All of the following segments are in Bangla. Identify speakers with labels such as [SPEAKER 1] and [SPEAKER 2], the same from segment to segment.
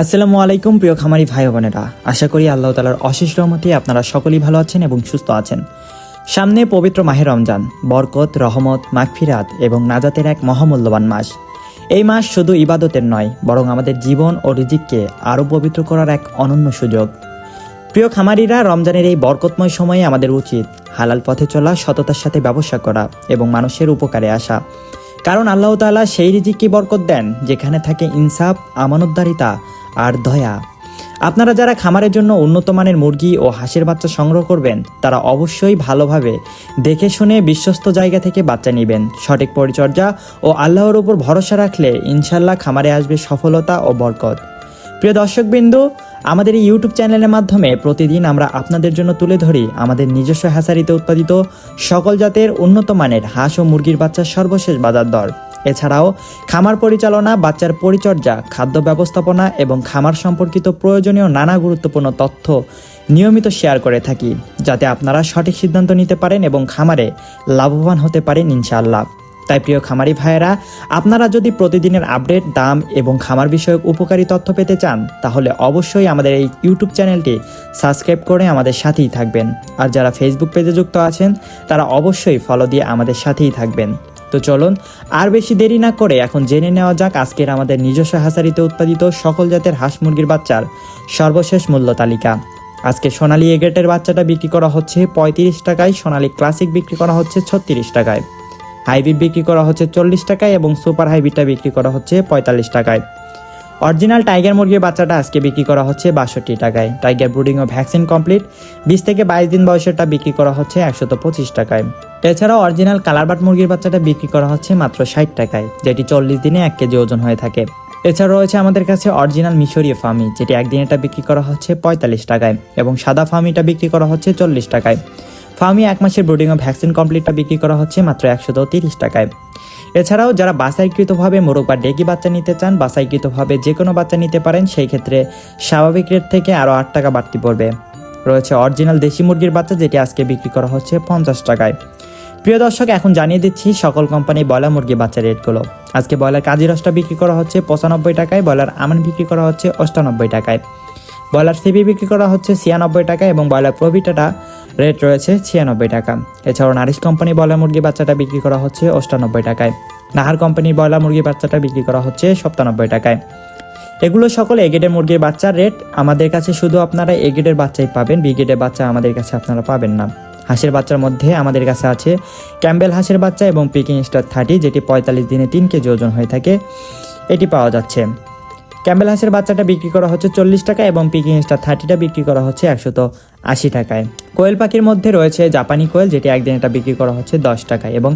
[SPEAKER 1] আসসালামু আলাইকুম প্রিয় খামারি ভাই বোনেরা, আশা করি আল্লাহ তাআলার অশেষ রহমতে আপনারা সকলেই ভালো আছেন এবং সুস্থ আছেন। সামনে পবিত্র মাহে রমজান, বরকত, রহমত, মাগফিরাত এবং নাজাতের এক মহামূল্যবান মাস। এই মাস শুধু ইবাদতের নয়, বরং আমাদের জীবন ও রিজিককে আরও পবিত্র করার এক অনন্য সুযোগ। প্রিয় খামারিরা, রমজানের এই বরকতময় সময়ে আমাদের উচিত হালাল পথে চলা, সততার সাথে ব্যবসা করা এবং মানুষের উপকারে আসা। কারণ আল্লাহ তাআলা সেই রিজিককে বরকত দেন যেখানে থাকে ইনসাফ, আমানতদারিতা আর দয়া। আপনারা যারা খামারের জন্য উন্নত মানের মুরগি ও হাঁসের বাচ্চা সংগ্রহ করবেন, তারা অবশ্যই ভালোভাবে দেখে শুনে বিশ্বস্ত জায়গা থেকে বাচ্চা নেবেন। সঠিক পরিচর্যা ও আল্লাহর উপর ভরসা রাখলে ইনশাল্লাহ খামারে আসবে সফলতা ও বরকত। প্রিয় দর্শকবৃন্দ, আমাদের এই ইউটিউব চ্যানেলের মাধ্যমে প্রতিদিন আমরা আপনাদের জন্য তুলে ধরি আমাদের নিজস্ব হ্যাচারিতে উৎপাদিত সকল জাতের উন্নত মানের হাঁস ও মুরগির বাচ্চার সর্বশেষ বাজার দর। এছাড়াও খামার পরিচালনা, বাচ্চার পরিচর্যা, খাদ্য ব্যবস্থাপনা এবং খামার সম্পর্কিত প্রয়োজনীয় নানা গুরুত্বপূর্ণ তথ্য নিয়মিত শেয়ার করে থাকি, যাতে আপনারা সঠিক সিদ্ধান্ত নিতে পারেন এবং খামারে লাভবান হতে পারেন ইনশাআল্লাহ। তাই প্রিয় খামারি ভাইয়েরা, আপনারা যদি প্রতিদিনের আপডেট, দাম এবং খামার বিষয়ক উপকারী তথ্য পেতে চান, তাহলে অবশ্যই আমাদের এই ইউটিউব চ্যানেলটি সাবস্ক্রাইব করে আমাদের সাথেই থাকবেন। আর যারা ফেসবুক পেজে যুক্ত আছেন, তারা অবশ্যই ফলো দিয়ে আমাদের সাথেই থাকবেন। তো চলুন আর বেশি দেরি না করে এখন জেনে নেওয়া যাক আজকের আমাদের নিজস্ব হ্যাচারিতে উৎপাদিত সকল জাতের হাঁস মুরগির বাচ্চার সর্বশেষ মূল্য তালিকা। আজকে সোনালী এগ্রেটের বাচ্চাটা বিক্রি করা হচ্ছে 35 টাকায়, সোনালী ক্লাসিক বিক্রি করা হচ্ছে 36 টাকায়, হাইব্রিড বিক্রি করা হচ্ছে 40 টাকায় এবং সুপার হাইব্রিডটা বিক্রি করা হচ্ছে 45 টাকায়। অরিজিনাল টাইগার মুরগির বাচ্চাটা আজকে বিক্রি করা হচ্ছে 62 টাকায়। টাইগার ব্রুডিং ও ভ্যাকসিন কমপ্লিট 20 থেকে 22 দিন বয়সেরটা বিক্রি করা হচ্ছে 125 টাকায়। এছাড়াও অরিজিনাল কালারবাট মুরগির বাচ্চাটা বিক্রি করা হচ্ছে মাত্র 60 টাকায়, যেটি 40 দিনে 1 কেজি ওজন হয়ে থাকে। এছাড়াও রয়েছে আমাদের কাছে অরিজিনাল মিশরীয় ফার্মি, যেটি একদিনেরটা বিক্রি করা হচ্ছে 45 টাকায় এবং সাদা ফার্মিটা বিক্রি করা হচ্ছে 40 টাকায়। ফার্মি 1 মাসের ব্রুডিং ও ভ্যাকসিন কমপ্লিটটা বিক্রি করা হচ্ছে মাত্র 130 টাকায়। এছাড়াও যারা বাছাইকৃতভাবে মোরগ বা ডেকি বাচ্চা নিতে চান, বাছাইকৃতভাবে যে কোনো বাচ্চা নিতে পারেন, সেই ক্ষেত্রে স্বাভাবিক রেট থেকে আরও 8 টাকা বাড়তি পড়বে। রয়েছে অরিজিনাল দেশি মুরগির বাচ্চা, যেটি আজকে বিক্রি করা হচ্ছে 50 টাকায়। প্রিয় দর্শক, এখন জানিয়ে দিচ্ছি সকল কোম্পানি ব্রয়লার মুরগির বাচ্চার রেটগুলো। আজকে ব্রয়লার কাজিরসটা বিক্রি করা হচ্ছে 95 টাকায়, ব্রয়লার আমান বিক্রি করা হচ্ছে 98 টাকায়, ব্রয়লার সিবি বিক্রি করা হচ্ছে 96 টাকা এবং ব্রয়লার প্রভিটাটা রেট রয়েছে 96 টাকা। এছাড়াও নারিশ কোম্পানি ব্রয়লার মুরগির বাচ্চাটা বিক্রি করা হচ্ছে 98 টাকায়, নাহার কোম্পানির ব্রয়লার মুরগির বাচ্চাটা বিক্রি করা হচ্ছে 97 টাকায়। এগুলো সকল এ গ্রেডের মুরগির বাচ্চার রেট। আমাদের কাছে শুধু আপনারা এ গ্রেডের বাচ্চাই পাবেন, বি গ্রেডের বাচ্চা আমাদের কাছে আপনারা পাবেন না। হাঁসের বাচ্চার মধ্যে আমাদের কাছে আছে ক্যাম্বেল হাঁসের বাচ্চা এবং পিকিং স্টার 30, যেটি 45 দিনে 3 কেজি ওজন হয়ে থাকে, এটি পাওয়া যাচ্ছে। ক্যাম্বেল হাঁসের বাচ্চাটা বিক্রি করা হচ্ছে 40 টাকা এবং পিকিং স্টার 30টা বিক্রি করা হচ্ছে 180 টাকায়। কোয়েল পাখির মধ্যে রয়েছে জাপানি কোয়েল, যেটি একদিনেরটা বিক্রি করা হচ্ছে 10 টাকায় এবং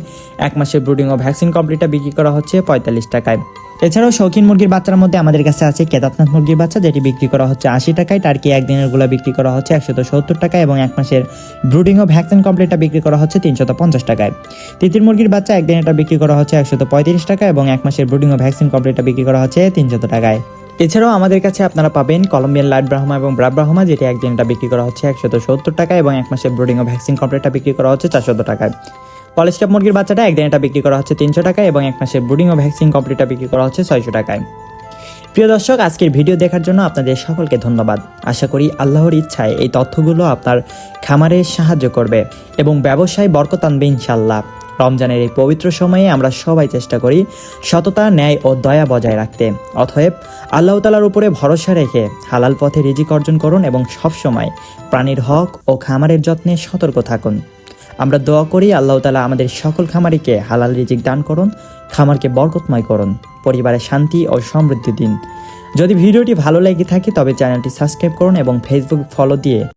[SPEAKER 1] 1 মাসের ব্রুডিং ও ভ্যাকসিন কমপ্লিটটা বিক্রি করা হচ্ছে 45 টাকায়। এছাড়াও শৌখিন মুরগির বাচ্চার মধ্যে আমাদের কাছে আছে কেদারনাথ মুরগির বাচ্চা, যেটি বিক্রি করা হচ্ছে 80 টাকায়, টার্কি একদিনের গুলা বিক্রি করা হচ্ছে 170 টাকায় এবং 1 মাসের ব্রুডিং ও ভ্যাকসিন কমপ্লিটটা বিক্রি করা হচ্ছে 350 টাকায়। তিতির মুরগির বাচ্চা একদিনেরটা বিক্রি করা হচ্ছে 135 টাকা এবং 1 মাসের ব্রুডিং ও ভ্যাকসিন কমপ্লিটটা বিক্রি করা হচ্ছে 300 টাকায়। এছাড়াও আমাদের কাছে আপনারা পাবেন কলম্বিয়ান লাইট ব্রাহ্মা এবং ব্রাক ব্রাহ্মা, যেটি একদিনটা বিক্রি করা হচ্ছে 170 টাকা এবং 1 মাসের ব্রুডিং ও ভ্যাকসিন কমপ্লিটটা বিক্রি করা হচ্ছে 400 টাকায়। পলিস্টাপ মুরগির বাচ্চাটা একদিনটা বিক্রি করা হচ্ছে 300 টাকা এবং 1 মাসের ব্রুডিং ও ভ্যাকসিন কমপ্লিটটা বিক্রি করা হচ্ছে 600 টাকায়। প্রিয় দর্শক, আজকের ভিডিও দেখার জন্য আপনাদের সকলকে ধন্যবাদ। আশা করি আল্লাহর ইচ্ছায় এই তথ্যগুলো আপনার খামারে সাহায্য করবে এবং ব্যবসায় বরকত আনবে ইনশাআল্লাহ। রমজানের এই পবিত্র সময়ে আমরা সবাই চেষ্টা করি সততা, ন্যায় ও দয়া বজায় রাখতে। অতএব আল্লাহ তাআলার উপরে ভরসা রেখে হালাল পথে রিজিক অর্জন করুন এবং সবসময় প্রাণীর হক ও খামারের যত্নে সতর্ক থাকুন। আমরা দোয়া করি আল্লাহ তাআলা আমাদের সকল খামারিকে হালাল রিজিক দান করুন, খামারকে বরকতময় করুন, পরিবারে শান্তি ও সমৃদ্ধি দিন। যদি ভিডিওটি ভালো লেগে থাকে তবে চ্যানেলটি সাবস্ক্রাইব করুন এবং ফেসবুক ফলো দিয়ে